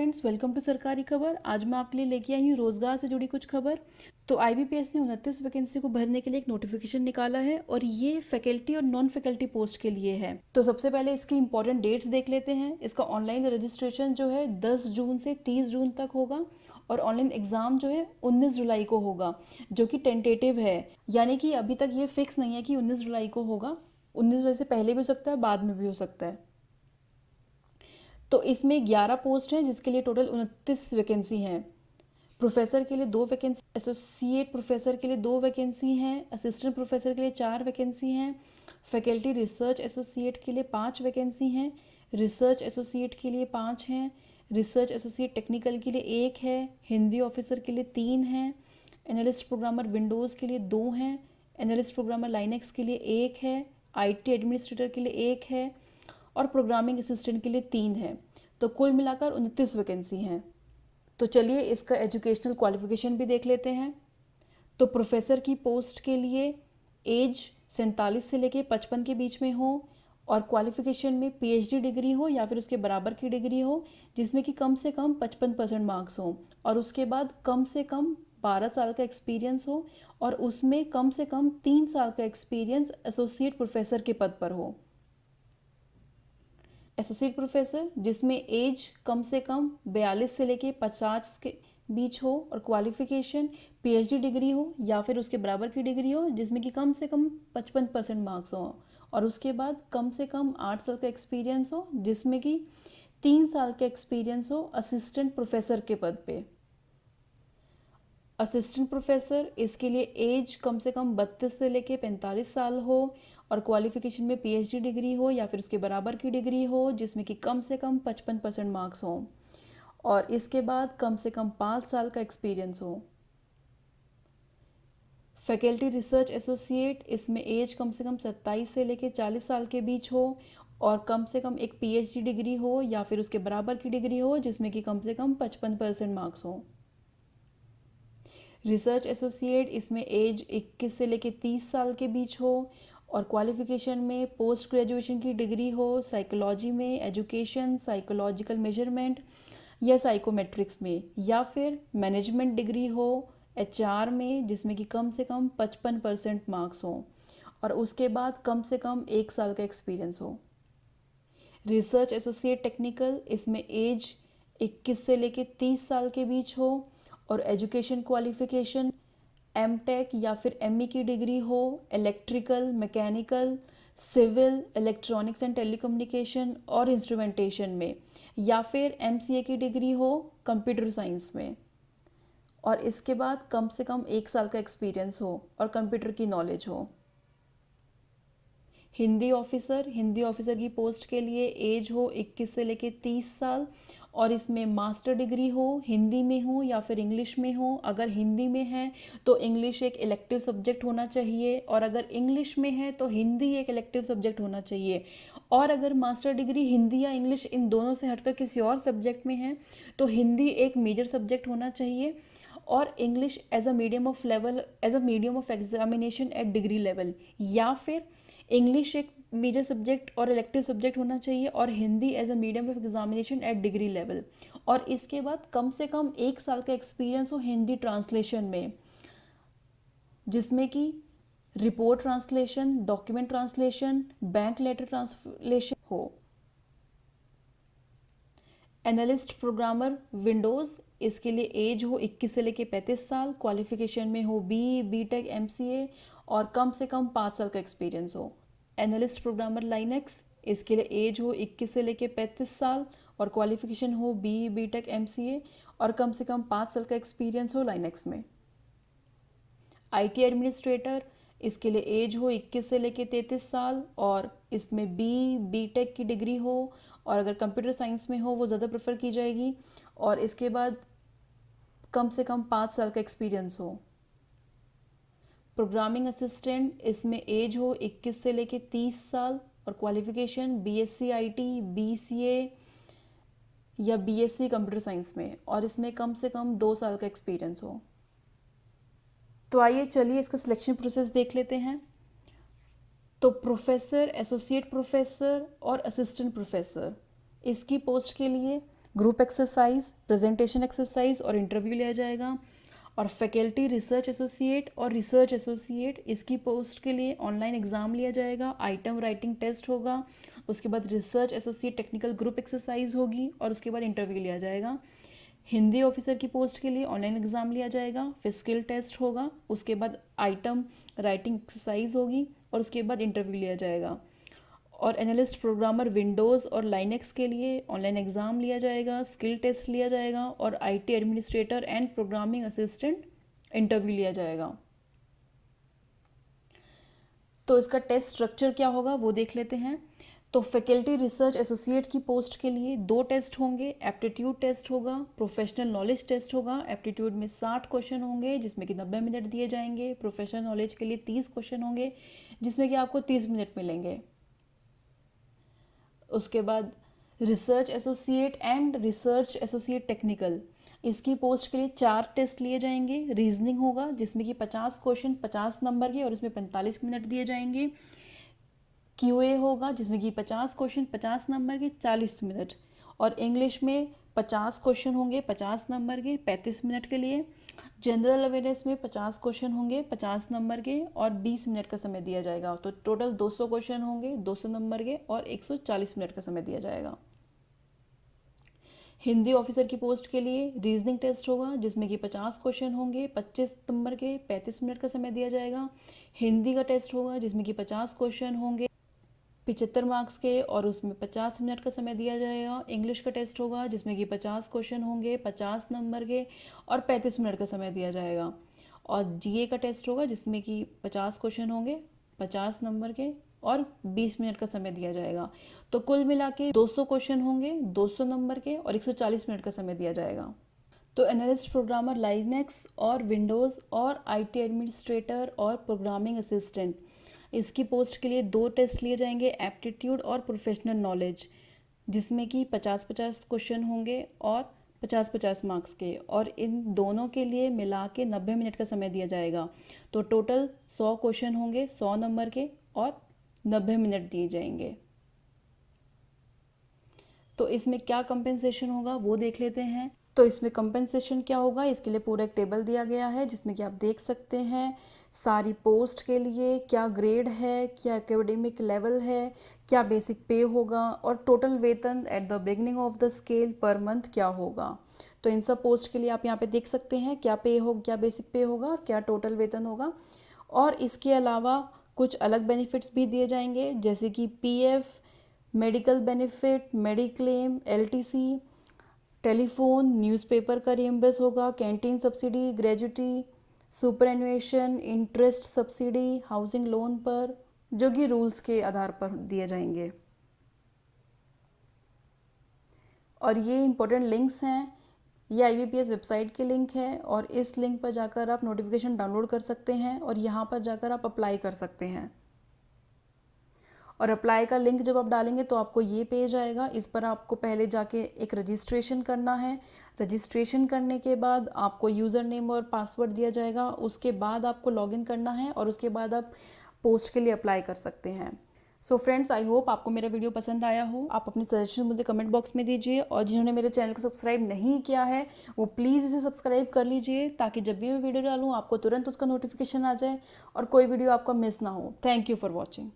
Friends, welcome to सरकारी खबर। आज मैं आपके लिए लेके आई हूँ रोजगार से जुड़ी कुछ खबर। तो आईबीपीएस ने 29 वैकेंसी को भरने के लिए एक नोटिफिकेशन निकाला है और ये फैकल्टी और नॉन फैकल्टी पोस्ट के लिए है। तो सबसे पहले इसकी इंपॉर्टेंट डेट्स देख लेते हैं। इसका ऑनलाइन रजिस्ट्रेशन जो है 10 जून से 30 जून तक होगा और ऑनलाइन एग्जाम जो है 19 जुलाई को होगा, जो कि टेंटेटिव है, यानी कि अभी तक ये फिक्स नहीं है कि 19 जुलाई को होगा। 19 जुलाई से पहले भी हो सकता है, बाद में भी हो सकता है। तो इसमें 11 पोस्ट हैं जिसके लिए टोटल 29 वैकेंसी हैं। प्रोफेसर के लिए 2 वैकेंसी, एसोसिएट प्रोफेसर के लिए 2 वैकेंसी हैं, असिस्टेंट प्रोफेसर के लिए 4 वैकेंसी हैं, फैकल्टी रिसर्च एसोसिएट के लिए 5 वैकेंसी हैं, रिसर्च एसोसिएट के लिए 5 हैं, रिसर्च एसोसिएट टेक्निकल के लिए 1 है, हिंदी ऑफिसर के लिए 3 हैं, एनालिस्ट प्रोग्रामर विंडोज़ के लिए 2 हैं, एनालिस्ट प्रोग्रामर लाइनेक्स के लिए 1 है, IT एडमिनिस्ट्रेटर के लिए 1 है और प्रोग्रामिंग असिस्टेंट के लिए 3 है। तो कुल मिलाकर 29 वैकेंसी हैं। तो चलिए इसका एजुकेशनल क्वालिफिकेशन भी देख लेते हैं। तो प्रोफेसर की पोस्ट के लिए एज 47 से लेके 55 के बीच में हो और क्वालिफिकेशन में PhD डिग्री हो या फिर उसके बराबर की डिग्री हो, जिसमें कि कम से कम 55% मार्क्स हो और उसके बाद कम से कम 12 साल का एक्सपीरियंस हो और उसमें कम से कम 3 साल का एक्सपीरियंस एसोसिएट प्रोफेसर के पद पर हो। एसोसिएट प्रोफेसर जिसमें एज कम से कम 42 से लेके 50 के बीच हो और क्वालिफिकेशन PhD डिग्री हो या फिर उसके बराबर की डिग्री हो, जिसमें कि कम से कम 55% मार्क्स हो और उसके बाद कम से कम 8 साल का एक्सपीरियंस हो, जिसमें कि 3 साल का एक्सपीरियंस हो असिस्टेंट प्रोफेसर के पद पे। असिस्टेंट प्रोफेसर इसके लिए एज कम से कम 32 से लेके 45 साल हो और क्वालिफिकेशन में PhD डिग्री हो या फिर उसके बराबर की डिग्री हो, जिसमें कि कम से कम 55% मार्क्स हो और इसके बाद कम से कम 5 साल का एक्सपीरियंस हो। फैकल्टी रिसर्च एसोसिएट इसमें एज कम से कम 27 से लेके 40 साल के बीच हो और कम से कम एक PhD डिग्री हो या फिर उसके बराबर की डिग्री हो, जिसमें कि कम से कम 55% मार्क्स हो। रिसर्च एसोसिएट इसमें एज 21 से लेके 30 साल के बीच हो और क्वालिफिकेशन में पोस्ट ग्रेजुएशन की डिग्री हो, साइकोलॉजी में, एजुकेशन, साइकोलॉजिकल मेजरमेंट या साइकोमेट्रिक्स में, या फिर मैनेजमेंट डिग्री हो HR में, जिसमें कि कम से कम 55% मार्क्स हो और उसके बाद कम से कम 1 साल का एक्सपीरियंस हो। रिसर्च एसोसिएट टेक्निकल इसमें एज 21 से लेके 30 साल के बीच हो और एजुकेशन क्वालिफिकेशन MTech या फिर ME की डिग्री हो electrical, mechanical, civil, electronics and telecommunication और इंस्ट्रूमेंटेशन में, या फिर MCA की डिग्री हो कंप्यूटर साइंस में और इसके बाद कम से कम 1 साल का एक्सपीरियंस हो और कंप्यूटर की नॉलेज हो। हिंदी ऑफिसर की पोस्ट के लिए एज हो 21 से लेके 30 साल और इसमें मास्टर डिग्री हो, हिंदी में हो या फिर इंग्लिश में हो। अगर हिंदी में है तो इंग्लिश एक इलेक्टिव सब्जेक्ट होना चाहिए और अगर इंग्लिश में है तो हिंदी एक इलेक्टिव सब्जेक्ट होना चाहिए। और अगर मास्टर डिग्री हिंदी या इंग्लिश इन दोनों से हटकर किसी और सब्जेक्ट में है तो हिंदी एक मेजर सब्जेक्ट होना चाहिए और English as a medium of examination at degree level, या फिर इंग्लिश एक मेजर सब्जेक्ट और इलेक्टिव सब्जेक्ट होना चाहिए और Hindi as a medium of examination at degree level. और इसके बाद कम से कम 1 साल का एक्सपीरियंस हो हिंदी ट्रांसलेशन में, जिसमें कि report translation, document translation, bank letter translation हो। एनालिस्ट प्रोग्रामर विंडोज़ इसके लिए एज हो 21 से लेके 35 साल, क्वालिफिकेशन में हो BTech MCA और कम से कम 5 साल का एक्सपीरियंस हो। एनालिस्ट प्रोग्रामर लाइनेक्स इसके लिए एज हो 21 से लेके 35 साल और क्वालिफिकेशन हो BTech MCA और कम से कम 5 साल का एक्सपीरियंस हो लाइनेक्स में। IT एडमिनिस्ट्रेटर इसके लिए एज हो 21 से लेके 33 साल और इसमें BTech की डिग्री हो और अगर कंप्यूटर साइंस में हो वो ज़्यादा प्रेफर की जाएगी और इसके बाद कम से कम 5 साल का एक्सपीरियंस हो। प्रोग्रामिंग असिस्टेंट इसमें एज हो 21 से लेके 30 साल और क्वालिफिकेशन BSc IT, BCA या BSc कंप्यूटर साइंस में और इसमें कम से कम 2 साल का एक्सपीरियंस हो। तो आइए चलिए इसका सिलेक्शन प्रोसेस देख लेते हैं। तो प्रोफेसर, एसोसिएट प्रोफेसर और असिस्टेंट प्रोफेसर इसकी पोस्ट के लिए ग्रुप एक्सरसाइज, प्रेजेंटेशन एक्सरसाइज और इंटरव्यू लिया जाएगा। और फैकल्टी रिसर्च एसोसिएट और रिसर्च एसोसिएट, इसकी पोस्ट के लिए ऑनलाइन एग्ज़ाम लिया जाएगा, आइटम राइटिंग टेस्ट होगा, उसके बाद research associate technical group exercise होगी और उसके बाद इंटरव्यू लिया जाएगा। हिंदी ऑफिसर की पोस्ट के लिए ऑनलाइन एग्ज़ाम लिया जाएगा, फिर स्किल टेस्ट होगा, उसके बाद आइटम राइटिंग एक्सरसाइज होगी और उसके बाद इंटरव्यू लिया जाएगा। और एनालिस्ट प्रोग्रामर विंडोज़ और लाइनेक्स के लिए ऑनलाइन एग्ज़ाम लिया जाएगा, स्किल टेस्ट लिया जाएगा और IT administrator and programming assistant interview लिया जाएगा। तो इसका टेस्ट स्ट्रक्चर क्या होगा वो देख लेते हैं। तो फैकल्टी रिसर्च एसोसिएट की पोस्ट के लिए 2 टेस्ट होंगे, एप्टीट्यूड टेस्ट होगा, प्रोफेशनल नॉलेज टेस्ट होगा। एप्टीट्यूड में 60 क्वेश्चन होंगे जिसमें कि 90 मिनट दिए जाएंगे। प्रोफेशनल नॉलेज के लिए 30 क्वेश्चन होंगे जिसमें कि आपको 30 मिनट मिलेंगे। उसके बाद research associate and research associate technical, इसकी पोस्ट के लिए 4 टेस्ट लिए जाएंगे। रीजनिंग होगा जिसमें कि 50 क्वेश्चन 50 नंबर के और इसमें 45 मिनट दिए जाएंगे। क्यूए होगा जिसमें कि 50 क्वेश्चन 50 नंबर के 40 मिनट। और इंग्लिश में 50 क्वेश्चन होंगे 50 नंबर के 35 मिनट के लिए। जनरल अवेयरनेस में 50 क्वेश्चन होंगे 50 नंबर के और 20 मिनट का समय दिया जाएगा। तो टोटल 200 क्वेश्चन होंगे 200 नंबर के और 140 मिनट का समय दिया जाएगा। हिंदी ऑफिसर की पोस्ट के लिए रीजनिंग टेस्ट होगा जिसमें कि 50 क्वेश्चन होंगे 25 नंबर के 35 मिनट का समय दिया जाएगा। हिंदी का टेस्ट होगा जिसमें कि 50 क्वेश्चन होंगे 75 मार्क्स के और उसमें 50 मिनट का समय दिया जाएगा। इंग्लिश का टेस्ट होगा जिसमें कि 50 क्वेश्चन होंगे 50 नंबर के और 35 मिनट का समय दिया जाएगा। और जीए का टेस्ट होगा जिसमें कि 50 क्वेश्चन होंगे 50 नंबर के और 20 मिनट का समय दिया जाएगा। तो कुल मिला के 200 क्वेश्चन होंगे 200 नंबर के और 140 मिनट का समय दिया जाएगा। तो एनालिस्ट प्रोग्रामर लाइनेक्स और विंडोज़ और आईटी एडमिनिस्ट्रेटर और प्रोग्रामिंग असिस्टेंट, इसकी पोस्ट के लिए 2 टेस्ट लिए जाएंगे, एप्टीट्यूड और प्रोफेशनल नॉलेज, जिसमें कि 50-50 क्वेश्चन होंगे और 50-50 मार्क्स के। और इन दोनों के लिए मिला के 90 मिनट का समय दिया जाएगा। तो टोटल 100 क्वेश्चन होंगे 100 नंबर के और 90 मिनट दिए जाएंगे। तो इसमें क्या कंपेंसेशन होगा वो देख लेते हैं। तो इसमें कंपेंसेशन क्या होगा, इसके लिए पूरा एक टेबल दिया गया है जिसमें कि आप देख सकते हैं सारी पोस्ट के लिए क्या ग्रेड है, क्या एकेडमिक लेवल है, क्या बेसिक पे होगा और टोटल वेतन at the beginning of the scale per month क्या होगा। तो इन सब पोस्ट के लिए आप यहाँ पे देख सकते हैं क्या पे हो, क्या बेसिक पे होगा और क्या टोटल वेतन होगा। और इसके अलावा कुछ अलग बेनिफिट्स भी दिए जाएंगे जैसे कि PF, medical benefit, mediclaim, LTC, telephone, newspaper का रिएम्बर्स होगा, canteen subsidy, gratuity, superannuation, interest subsidy housing loan पर, जो कि रूल्स के आधार पर दिए जाएंगे। और ये इंपॉर्टेंट लिंक्स हैं, ये IBPS वेबसाइट के लिंक है और इस लिंक पर जाकर आप नोटिफिकेशन डाउनलोड कर सकते हैं और यहाँ पर जाकर आप अप्लाई कर सकते हैं। और अप्लाई का लिंक जब आप डालेंगे तो आपको ये पेज आएगा, इस पर आपको पहले जाके एक रजिस्ट्रेशन करना है। रजिस्ट्रेशन करने के बाद आपको यूज़र नेम और पासवर्ड दिया जाएगा, उसके बाद आपको लॉगिन करना है और उसके बाद आप पोस्ट के लिए अप्लाई कर सकते हैं। सो फ्रेंड्स, आई होप आपको मेरा वीडियो पसंद आया हो। आप अपने सजेशन मुझे कमेंट बॉक्स में दीजिए और जिन्होंने मेरे चैनल को सब्सक्राइब नहीं किया है वो प्लीज़ इसे सब्सक्राइब कर लीजिए ताकि जब भी मैं वीडियो डालूँ आपको तुरंत उसका नोटिफिकेशन आ जाए और कोई वीडियो आपका मिस ना हो। Thank you for watching.